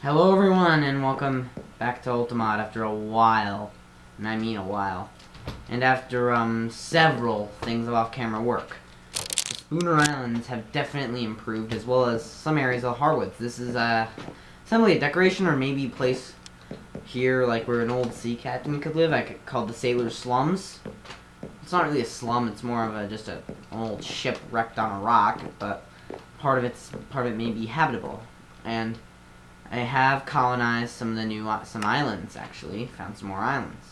Hello everyone and welcome back to Ultimod after a while, and I mean a while, and after several things of off-camera work. The Spooner Islands have definitely improved, as well as some areas of Harwoods. This is simply a decoration, or maybe a place here like where an old sea captain could live. I could call the Sailor's Slums. It's not really a slum, it's more of just an old ship wrecked on a rock, but part of it may be habitable. And I have colonized some of the some islands, actually. Found some more islands.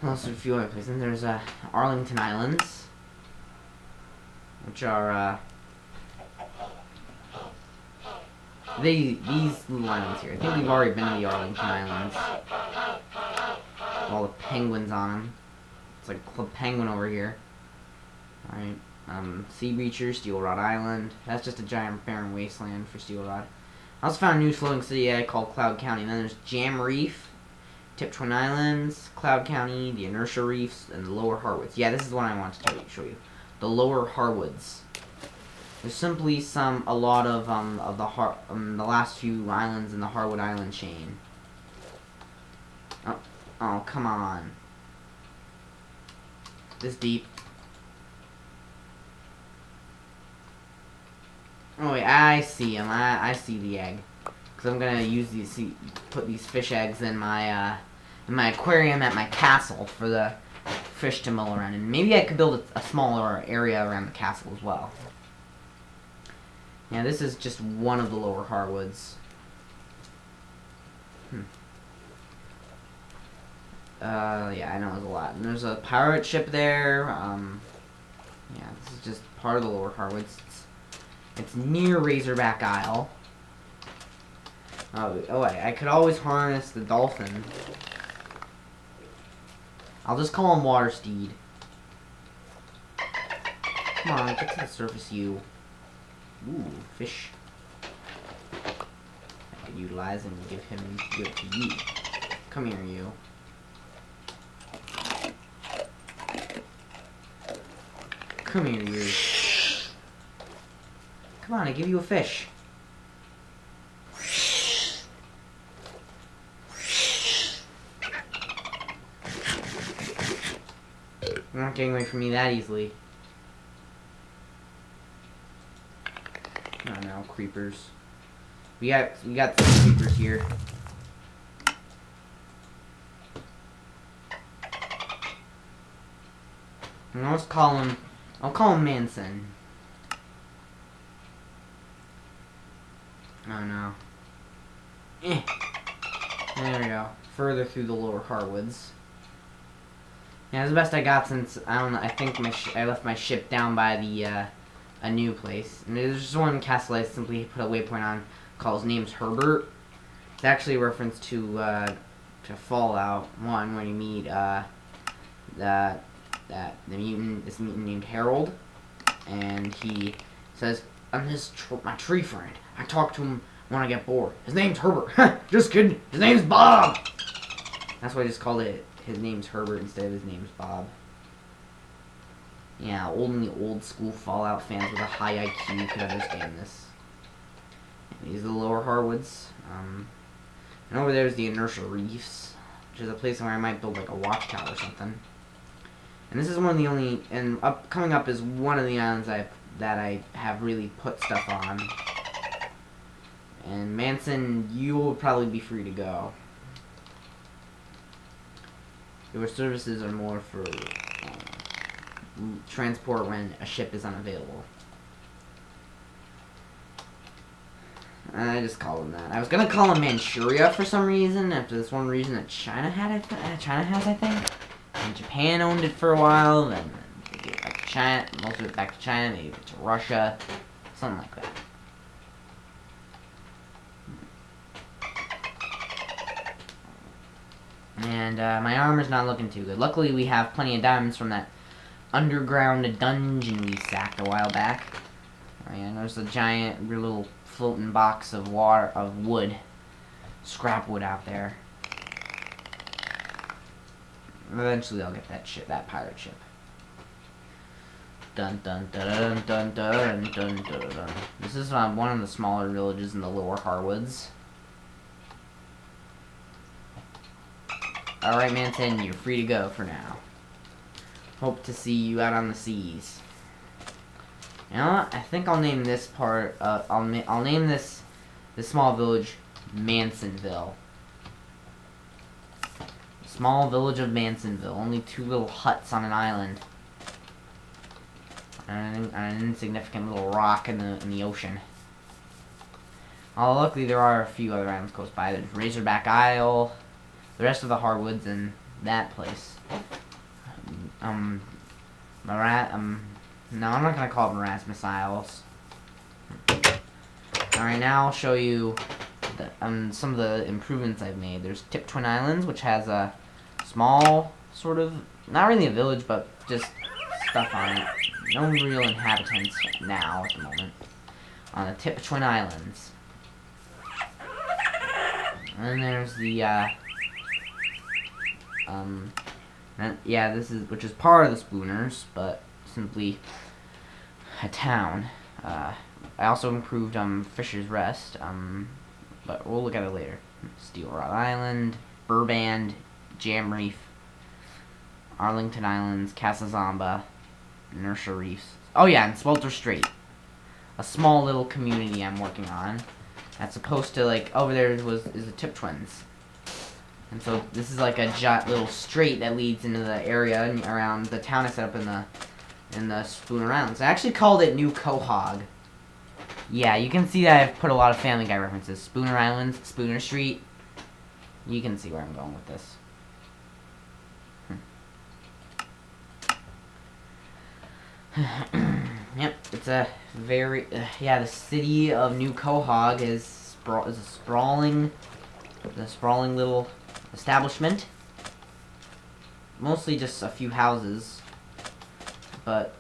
Also a few other places. And there's Arlington Islands, which are these little islands here. I think we've already been to the Arlington Islands. All the penguins on them. It's like Club Penguin over here. Alright. Sea Breacher, Steel Rod Island. That's just a giant barren wasteland for Steel Rod. I also found a new floating city called Cloud County. And then there's Jam Reef, Tip Twin Islands, Cloud County, the Inertia Reefs, and the Lower Harwoods. Yeah, this is what I wanted to show you. The Lower Harwoods. There's simply a lot of the last few islands in the Harwood Island chain. Oh, come on. This deep. Oh wait, I see him. I see the egg. Because I'm gonna use put these fish eggs in my aquarium at my castle for the fish to mill around. And maybe I could build a smaller area around the castle as well. Yeah, this is just one of the Lower Harwoods. Yeah, I know there's a lot. And there's a pirate ship there. Yeah, this is just part of the Lower Harwoods. It's near Razorback Isle. Oh wait, I could always harness the dolphin. I'll just call him Water Steed. Come on, get to the surface, you. Ooh, fish. I could utilize and give it to you. Come here, you. Come here, you. Come on, I give you a fish. You're not getting away from me that easily. Oh no, creepers. We got some creepers here. And I'll call him Manson. Oh no. There we go. Further through the Lower Harwoods. Yeah, that's the best I got since, I don't know, I think I left my ship down by the, a new place. And there's just one castle I simply put a waypoint on called, his name's Herbert. It's actually a reference to Fallout 1, where you meet, this mutant named Harold. And he says, I'm my tree friend. I talk to him when I get bored. His name's Herbert. Just kidding. His name's Bob. That's why I just called it. His name's Herbert instead of his name's Bob. Yeah, only old school Fallout fans with a high IQ could understand this. And these are the Lower Harwoods. And over there is the Inertia Reefs, which is a place where I might build like a watchtower or something. And this is one of the only, and coming up is one of the islands that I have really put stuff on. And Manson, you will probably be free to go. Your services are more for transport when a ship is unavailable. I just call him that. I was gonna call him Manchuria for some reason, after this one region that China has, I think. And Japan owned it for a while, then they gave it back to China, most of it back to China, maybe to Russia, something like that. And my armor's not looking too good. Luckily, we have plenty of diamonds from that underground dungeon we sacked a while back. Oh yeah, there's a giant, little floating box of wood, scrap wood out there. Eventually, I'll get that pirate ship. Dun dun dun dun dun dun dun dun dun. This is one of the smaller villages in the lower Harwoods. Alright, Manson, you're free to go for now. Hope to see you out on the seas. You know what? I think I'll name this part, I'll name this small village Mansonville. Small village of Mansonville. Only 2 little huts on an island. And an insignificant little rock in the ocean. Luckily there are a few other islands close by. There's Razorback Isle, the rest of the Hardwoods, and that place. No, I'm not gonna call it Erasmus Isles. Alright, now I'll show you some of the improvements I've made. There's Tip Twin Islands, which has a small, sort of, not really a village, but just stuff on it. No real inhabitants now at the moment on the Tip Twin Islands. And then there's the which is part of the Spooners, but simply a town. I also improved Fisher's Rest, but we'll look at it later. Steel Rod Island, Burband, Jam Reef, Arlington Islands, Casazamba, Nursia Reefs. Oh yeah, and Swelter Strait. A small little community I'm working on. That's supposed to, like, over there is the Tip Twins. And so this is like a giant little strait that leads into the area and around the town I set up in the Spooner Islands. I actually called it New Quahog. Yeah, you can see that I've put a lot of Family Guy references. Spooner Islands, Spooner Street. You can see where I'm going with this. Yep, it's a very yeah. The city of New Quahog is a sprawling little establishment. Mostly just a few houses, but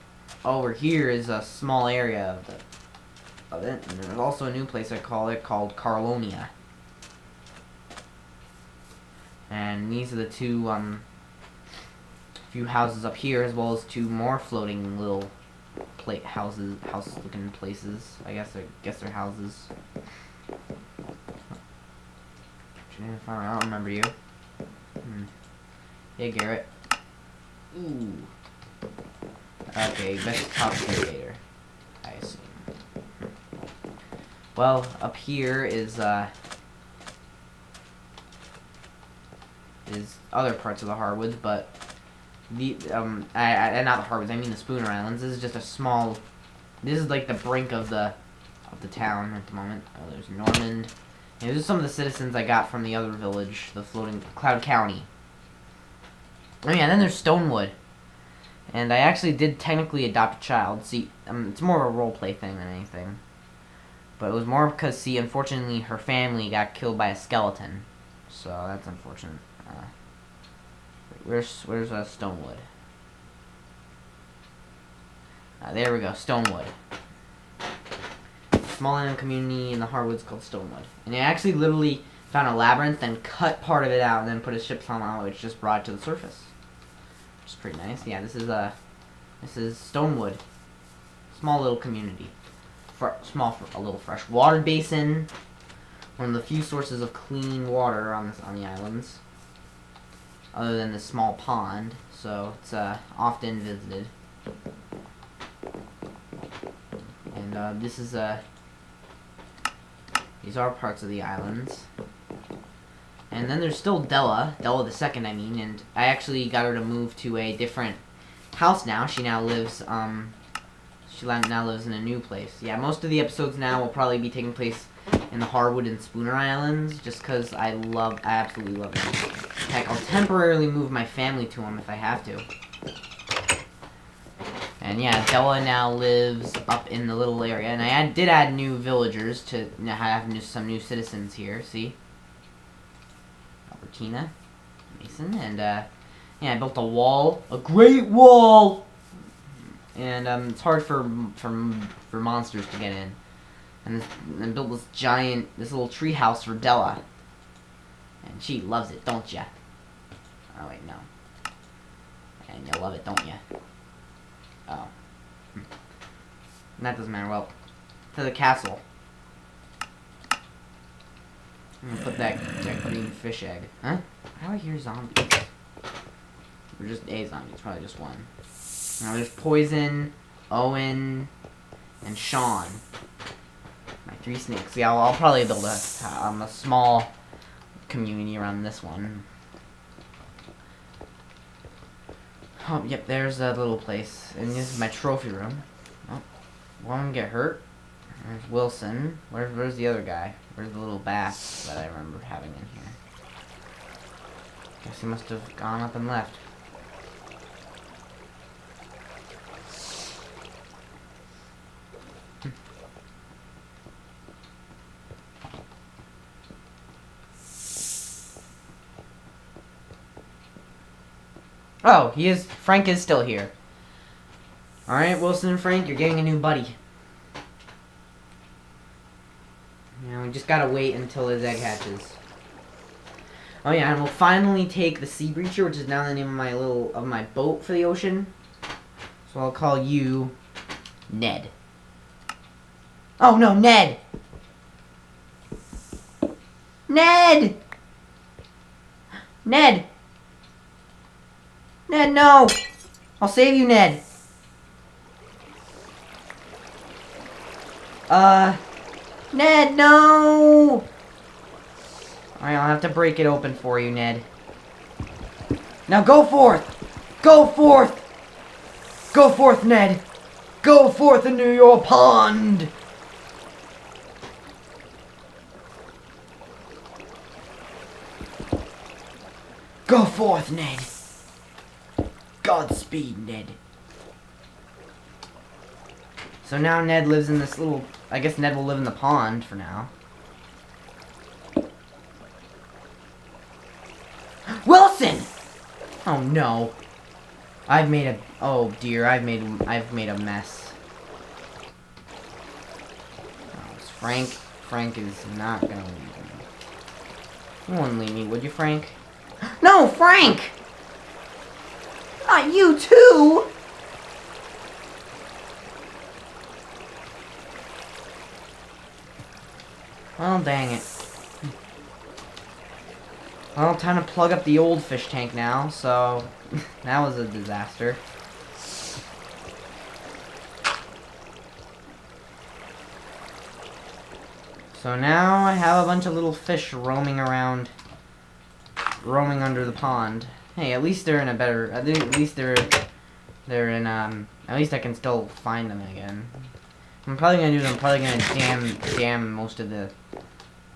over here is a small area of it. And there's also a new place I call it called Carlonia. And these are the two few houses up here, as well as 2 more floating little house looking places. I guess they're houses. I don't remember you. Hey, Garrett. Ooh. Okay, best top later, I assume. Well, up here is other parts of the Hardwoods, but not the Hardwoods. I mean the Spooner Islands. This is just a small. This is like the brink of the town at the moment. Oh, there's Normand. And these are some of the citizens I got from the other village, the floating Cloud County. Oh yeah, and then there's Stonewood. And I actually did technically adopt a child. See, it's more of a roleplay thing than anything. But it was more because, see, unfortunately, her family got killed by a skeleton. So that's unfortunate. Where's Stonewood? There we go, Stonewood. Small island community in the Hardwoods called Stonewood. And they actually literally found a labyrinth and cut part of it out and then put a ship's hull on it, which just brought it to the surface. Which is pretty nice. Yeah, this is Stonewood. Small little community. Small, a little fresh water basin. One of the few sources of clean water on the islands, other than the small pond. So it's often visited. And these are parts of the islands. And then there's still Della the Second, I mean, and I actually got her to move to a different house now. She now lives in a new place. Yeah, most of the episodes now will probably be taking place in the Harwood and Spooner Islands, just because I absolutely love them. Heck, I'll temporarily move my family to them if I have to. And yeah, Della now lives up in the little area, and I did add new villagers to have some new citizens here. See, Albertina, Mason, and yeah, I built a wall, a great wall. And it's hard for monsters to get in. And built this little tree house for Della. And she loves it, don't ya? Oh wait, no. And you love it, don't ya? Oh. That doesn't matter. Well, to the castle. I'm gonna put that green fish egg. Huh? How do I hear zombies? Or just a zombie. It's probably just one. Now there's Poison, Owen, and Sean. My 3 snakes. Yeah, I'll probably build a small community around this one. Oh, yep, there's a little place. And this is my trophy room. Oh, one get hurt. There's Wilson. Where's the other guy? Where's the little bass that I remember having in here? Guess he must have gone up and left. Oh, Frank is still here. Alright, Wilson and Frank, you're getting a new buddy. Now we just gotta wait until his egg hatches. Oh yeah, and we'll finally take the Sea Breacher, which is now the name of my boat for the ocean. So I'll call you Ned. Oh no, Ned! Ned! Ned! Ned, no! I'll save you, Ned. Ned, no! Alright, I'll have to break it open for you, Ned. Now go forth! Go forth! Go forth, Ned! Go forth into your pond! Go forth, Ned! Godspeed, Ned. So now Ned lives in this little... I guess Ned will live in the pond for now. Wilson! Oh no. Oh dear, I've made a mess. Oh, it's Frank. Frank is not gonna leave me. You wouldn't leave me, would you, Frank? No, Frank! Not you too! Well, dang it. Well, time to plug up the old fish tank now, so that was a disaster. So now I have a bunch of little fish roaming around, under the pond. Hey, at least they're in a better, at least they're in, at least I can still find them again. I'm probably gonna dam most of the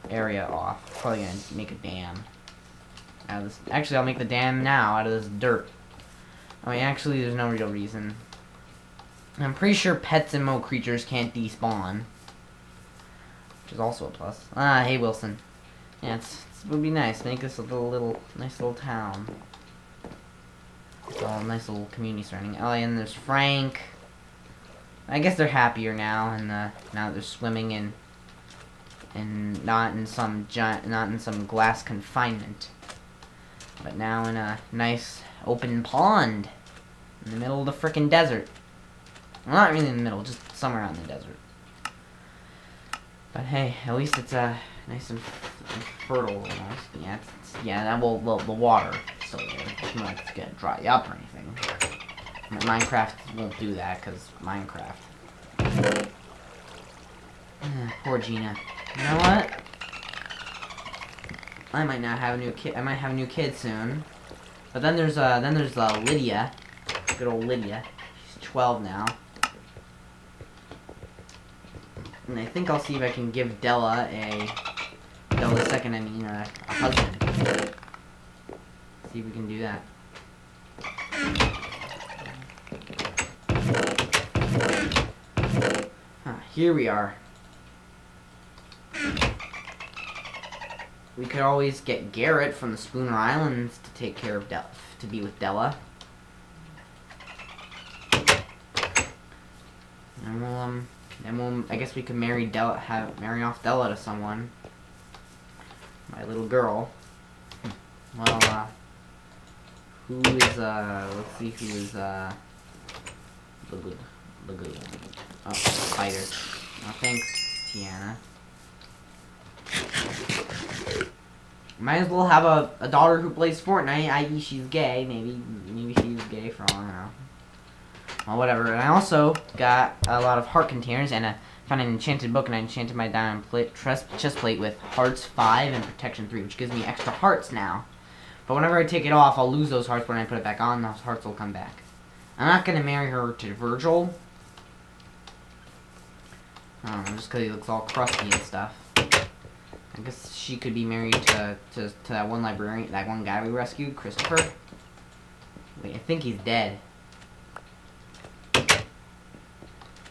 area off. Probably gonna make a dam out of this. Actually, I'll make the dam now out of this dirt. I mean, actually, there's no real reason. I'm pretty sure pets and mo creatures can't despawn, which is also a plus. Ah, hey Wilson. Yeah, it would be nice. Make this a nice little town. It's all a nice little community surrounding. Oh, and there's Frank. I guess they're happier now, and now that they're swimming in not in some glass confinement, but now in a nice open pond in the middle of the frickin' desert. Well, not really in the middle, just somewhere out in the desert. But hey, at least it's nice and fertile almost. Yeah, the water is still there. It's not like it's gonna dry up or anything. Minecraft won't do that, because Minecraft. Poor Gina. You know what? I might not have a new kid. I might have a new kid soon. But then there's Lydia. Good old Lydia. She's 12 now. And I think I'll see if I can give Della second, a husband. See if we can do that. Here we are. We could always get Garrett from the Spooner Islands to take care of to be with Della. And we'll, I guess we could marry off Della to someone. My little girl. Well, let's see who is, the Lagoon. Oh, spider. Oh, thanks, Tiana. Might as well have a daughter who plays Fortnite, i.e. she's gay. Maybe she's gay for all I know. Well, whatever. And I also got a lot of heart containers and found an enchanted book, and I enchanted my diamond chest plate with hearts 5 and protection 3, which gives me extra hearts now. But whenever I take it off, I'll lose those hearts. When I put it back on, those hearts will come back. I'm not going to marry her to Virgil. I don't know, just because he looks all crusty and stuff. I guess she could be married to that one librarian, that one guy we rescued, Christopher. Wait, I think he's dead.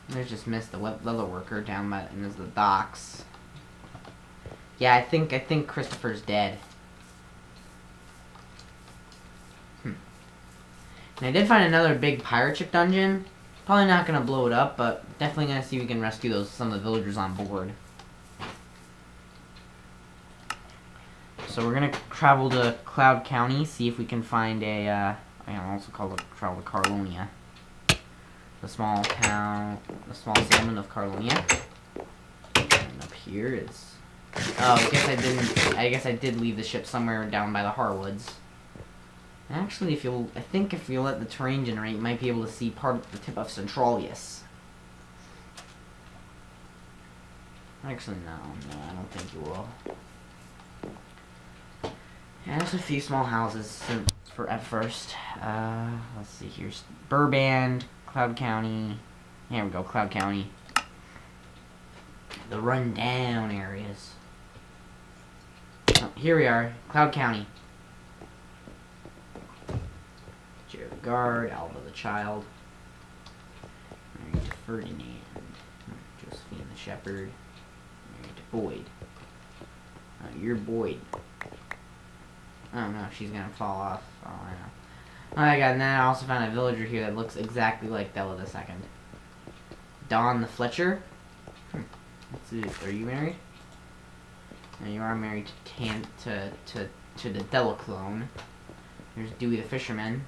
There's just missed the leather worker down by in the docks. Yeah, I think Christopher's dead. And I did find another big pirate ship dungeon. Probably not gonna blow it up, but definitely gonna see if we can rescue some of the villagers on board. So we're gonna travel to Cloud County, see if we can find a, I also call it travel to Carlonia. The small settlement of Carlonia. And up here is, oh, I guess I did leave the ship somewhere down by the Harwoods. Actually, I think if you let the terrain generate, you might be able to see part of the tip of Centralius. Actually, no, I don't think you will. Yeah, there's a few small houses at first. Let's see, here's Burband, Cloud County. Here we go, Cloud County. The rundown areas. Oh, here we are, Cloud County. Jared the Guard, Alva the Child. Married to Ferdinand. Josephine the Shepherd. Married to Boyd. You're Boyd. Oh no, she's gonna fall off. Oh, I know. Oh my god, and then I also found a villager here that looks exactly like Della the Second. Dawn the Fletcher. Let's see, are you married? No, you are married to the Della clone. There's Dewey the Fisherman.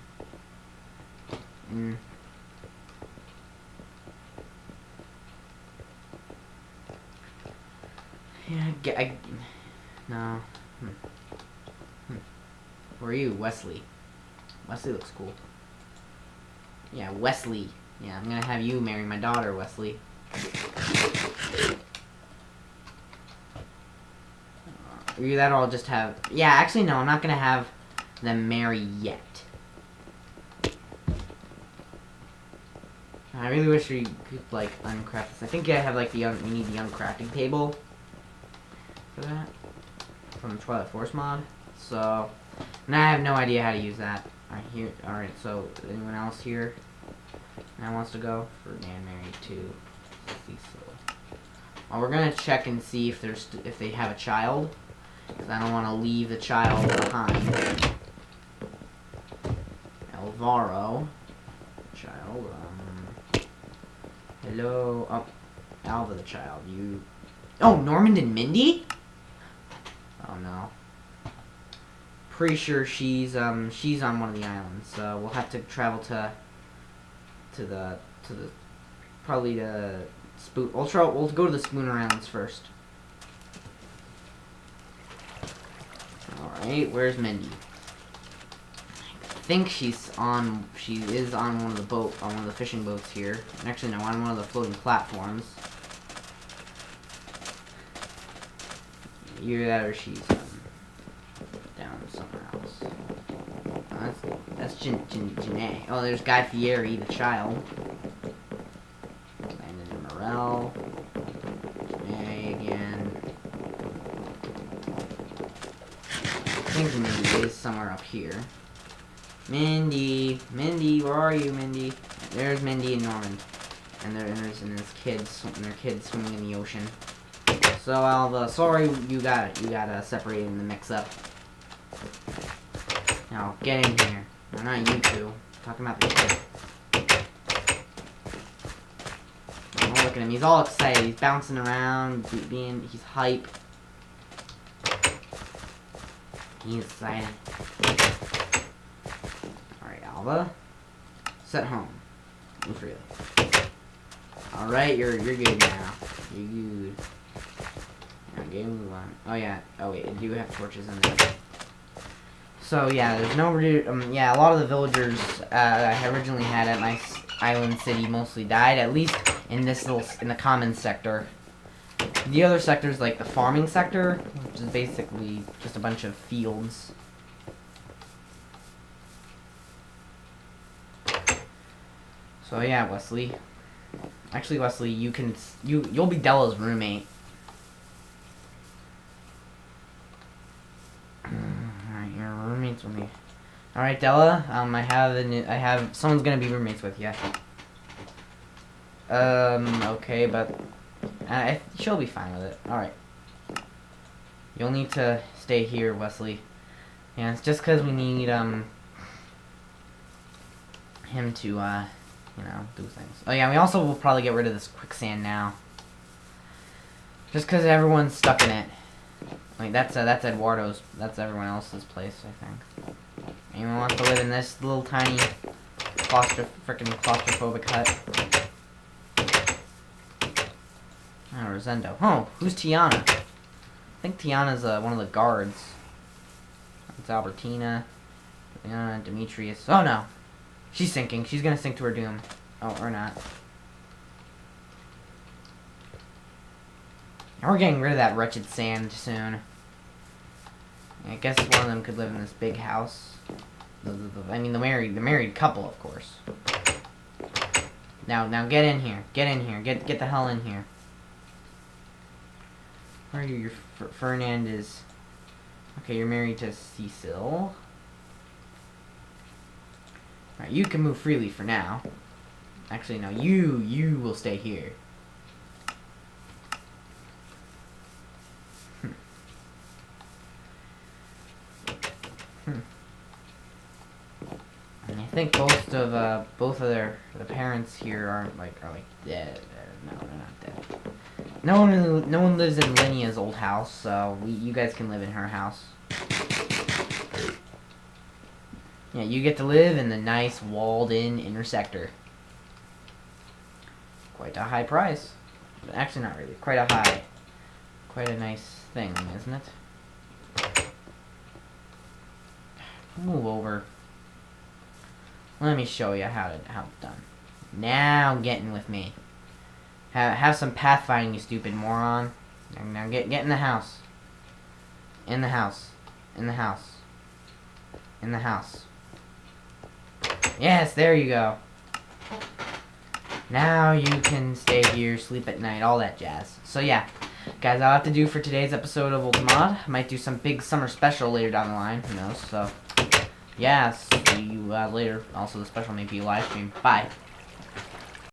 Yeah, no. Who are you? Wesley. Wesley looks cool. Yeah, Wesley. Yeah, I'm gonna have you marry my daughter, Wesley. Either that or I'll just have... Yeah, actually, no, I'm not gonna have them marry yet. I really wish we could, like, uncraft this. I think I have, like, we need the uncrafting table for that. From the Twilight Force mod. So... And I have no idea how to use that. Alright, so anyone else here that wants to go? Ferdinand married to Cecil. Well, we're gonna check and see if they have a child, because I don't want to leave the child behind. Alvaro, child. Hello. Oh, Alva the Child. You. Oh, Normand and Mindy. Oh no. Pretty sure she's on one of the islands, so we'll have to travel to the probably to Spoon. We'll go to the Spooner Islands first. All right, where's Mindy? I think she is on one of the fishing boats here. And actually, no, on one of the floating platforms. Either that or she's down somewhere else. That's Janae. Oh, there's Guy Fieri, the child. Landon and Morel. Janae again. I think Mindy is somewhere up here. Mindy, where are you, Mindy? There's Mindy and Norman, and there's kids swimming in the ocean. So Alva, sorry you got separated in the mix-up. Now get in here. No, not you two. I'm talking about the kid. Oh, look at him. He's all excited. He's bouncing around, he's hype. He's excited. Alright, Alva. Set home. Move freely. Alright, you're good now. You're good. Okay, move on. Oh yeah. Oh wait, I do have torches in there. So yeah, there's no yeah, a lot of the villagers I originally had at my island city mostly died, at least in this in the common sector. The other sectors, like the farming sector, which is basically just a bunch of fields. So yeah, Wesley. Actually, Wesley, you'll be Della's roommate. Alright, you're roommates with me. Alright, Della, I have someone's gonna be roommates with you. Okay, but she'll be fine with it. Alright. You'll need to stay here, Wesley. Yeah, it's just because we need, him to, you know, do things. Oh yeah, we also will probably get rid of this quicksand now. Just because everyone's stuck in it. Like, that's Eduardo's, that's everyone else's place, I think. Anyone wants to live in this little tiny claustrophobic hut? Oh, Rosendo. Oh, who's Tiana? I think Tiana's one of the guards. It's Albertina. Demetrius. Oh no! She's sinking. She's gonna sink to her doom. Oh, or not. And we're getting rid of that wretched sand soon. I guess one of them could live in this big house. I mean, the married couple, of course. Now get in here. Get in here. Get the hell in here. Where are you? Your Fernand is... Okay, you're married to Cecil. Alright, you can move freely for now. Actually, no, you will stay here. And I think both of the parents here are like dead. No, they're not dead. No one lives in Linea's old house, so you guys can live in her house. Yeah, you get to live in the nice walled-in inner sector. Quite a high price. But actually, not really. Quite a nice thing, isn't it? Move over. Let me show you how it's done. Now getting with me. Have some pathfinding, you stupid moron. Now get in the house. In the house. In the house. In the house. Yes, there you go. Now you can stay here, sleep at night, all that jazz. So yeah, guys, that'll have to do for today's episode of Ultimod. I might do some big summer special later down the line, who knows. So yeah, see you later. Also, the special may be a live stream. Bye.